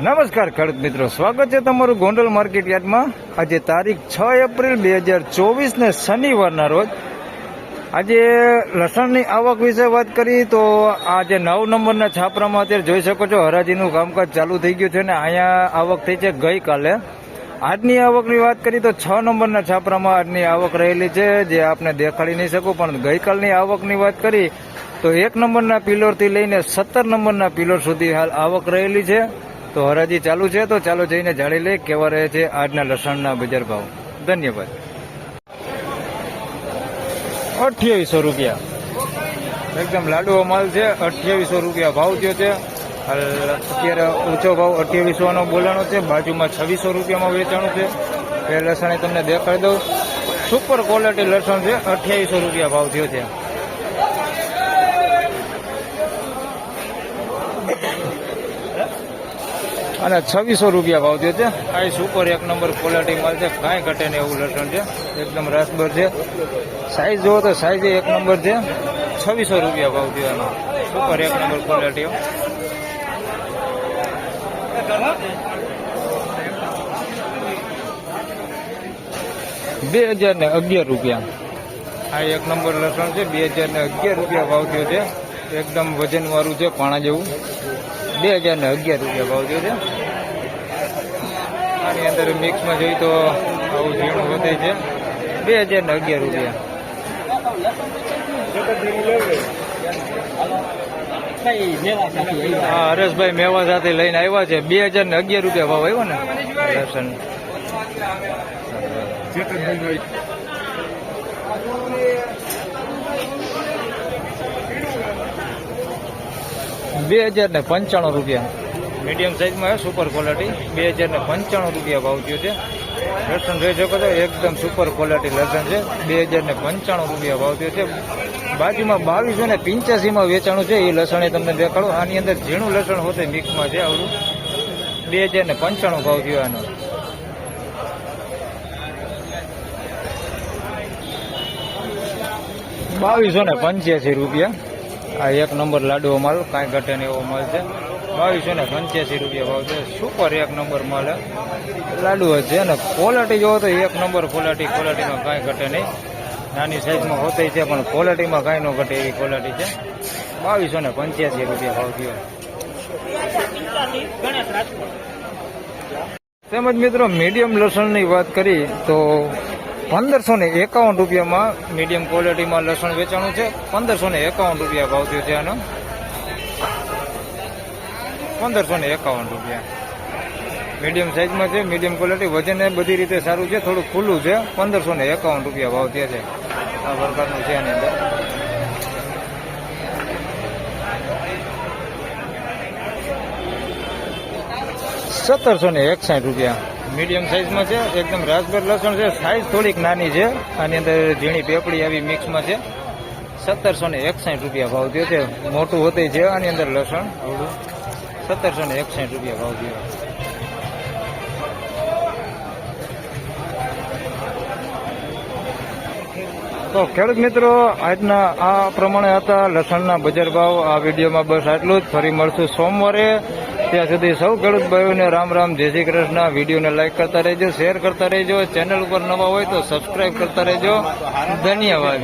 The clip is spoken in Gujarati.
નમસ્કાર ખેડૂત મિત્રો, સ્વાગત છે તમારું ગોંડલ માર્કેટ યાર્ડમાં। આજે તારીખ 6 એપ્રિલ 2024 ને શનિવારના રોજ આજે લસણની આવક વિશે વાત કરી તો આજે 9 નંબરના છાપરામાં અત્યારે જોઈ શકો છો હરાજીનું કામકાજ ચાલુ થઈ ગયું છે ને અહીંયા આવક થઈ છે ગઈકાલે। આજની આવકની વાત કરી તો 6 નંબરના છાપરામાં આજની આવક રહેલી છે, જે આપને દેખાડી નહીં શકું, પણ ગઈકાલની આવકની વાત કરી તો 1 નંબરના પિલોરથી લઈને 17 નંબરના પિલોર સુધી હાલ આવક રહેલી છે। તો હરાજી ચાલુ છે, તો ચાલો જઈને જાણી લઈએ કેવા રહે છે આજના લસણના બજાર ભાવ। ધન્યવાદ। 2800 રૂપિયા એકદમ લાડુઓ માલ છે। 2800 રૂપિયા ભાવ થયો છે। અત્યારે ઊંચો ભાવ 2800 નો બોલાનો છે, બાજુમાં 2600 રૂપિયામાં વેચાણું છે। એ લસણ તમને દેખાડી દઉં, સુપર ક્વોલિટી લસણ છે। 2800 રૂપિયા ભાવ થયો છે। અને 2600 રૂપિયા ભાવ થયો છે। આ સુપર 1 નંબર ક્વોલિટી માલ છે, કાંઈ ઘટે ને એવું લસણ છે, એકદમ રાસબર છે। સાઈઝ જુઓ તો સાઈઝ 1 નંબર છે। 2600 રૂપિયા ભાવ થયો એનો, સુપર 1 નંબર ક્વોલિટી। 2011 રૂપિયા આ 1 નંબર લસણ છે। 2011 રૂપિયા ભાવ થયો છે, એકદમ વજન વાળું છે, પાણા જેવું। 2011 રૂપિયા ભાવ થયો છે। આની અંદર મિક્સમાં જોઈ તો આવું ઝીણું વધે છે। 2011 રૂપિયા। હા, હરેશભાઈ મેવા સાથે લઈને આવ્યા છે। 2011 રૂપિયા ભાવ આવ્યો ને લસણ। 2095 રૂપિયા મીડિયમ સાઇઝમાં સુપર ક્વોલિટી। 2095 રૂપિયા ભાવ થયો છે। લસણ જોઈ શકો છો, એકદમ સુપર ક્વોલિટી લસણ છે। 2095 રૂપિયા ભાવ થયો છે। બાજુમાં 2285માં વેચાણું છે, એ લસણ તમને દેખાડો। આની અંદર ઝીણું લસણ હોતે મિક્સમાં છે આવડું। 2095 ભાવ થયો આનો। ₹2285 રૂપિયા આ 1 નંબર લાડુઓ માલ, કાંઈ ઘટે ને એવો માલ છે। 2285 રૂપિયા ભાવ છે, સુપર 1 નંબર માલ લાડુઓ છે। અને ક્વોલિટી જોવો તો 1 નંબર ક્વોલિટીમાં કાંઈ ઘટે નહીં। નાની સાઈઝમાં હોતી છે, પણ ક્વોલિટીમાં કાંઈ ન ઘટે એવી ક્વોલિટી છે। 2285 રૂપિયા ભાવ થયો। તેમજ મિત્રો મીડિયમ લસણની વાત કરી તો 1551 રૂપિયામાં મીડિયમ ક્વોલિટીમાં લસણ વેચાણું છે। 1551 રૂપિયા ભાવ થયો છે આનો। 1551 રૂપિયા મીડિયમ સાઇઝમાં છે, મીડિયમ ક્વોલિટી, વજન એ બધી રીતે સારું છે, થોડું ખુલ્લું છે। 1551 રૂપિયા ભાવ થયા છે આ પ્રકારનું છે આની અંદર। ₹1761 રૂપિયા મીડિયમ સાઇઝમાં છે, એકદમ રાસબર લસણ છે। સાઇઝ થોડીક નાની છે, આની અંદર ઝીણી પેપડી આવી મિક્સમાં છે। 1761 રૂપિયા ભાવ થયો છે, મોટું હોતે છે આની અંદર લસણ થોડું। 1761 રૂપિયા ભાવ થયો। તો ખેડૂત મિત્રો, આજના આ પ્રમાણે હતા લસણના બજાર ભાવ। આ વિડીયોમાં બસ આટલું જ, ફરી મળશું સોમવારે। ત્યાં સુધી સૌ ખેડૂત ભાઈઓને રામ રામ, જય શ્રી કૃષ્ણ। વિડીયોને લાઈક કરતા રહેજો, શેર કરતા રહેજો, ચેનલ ઉપર નવા હોય તો સબસ્ક્રાઈબ કરતા રહેજો। ધન્યવાદ।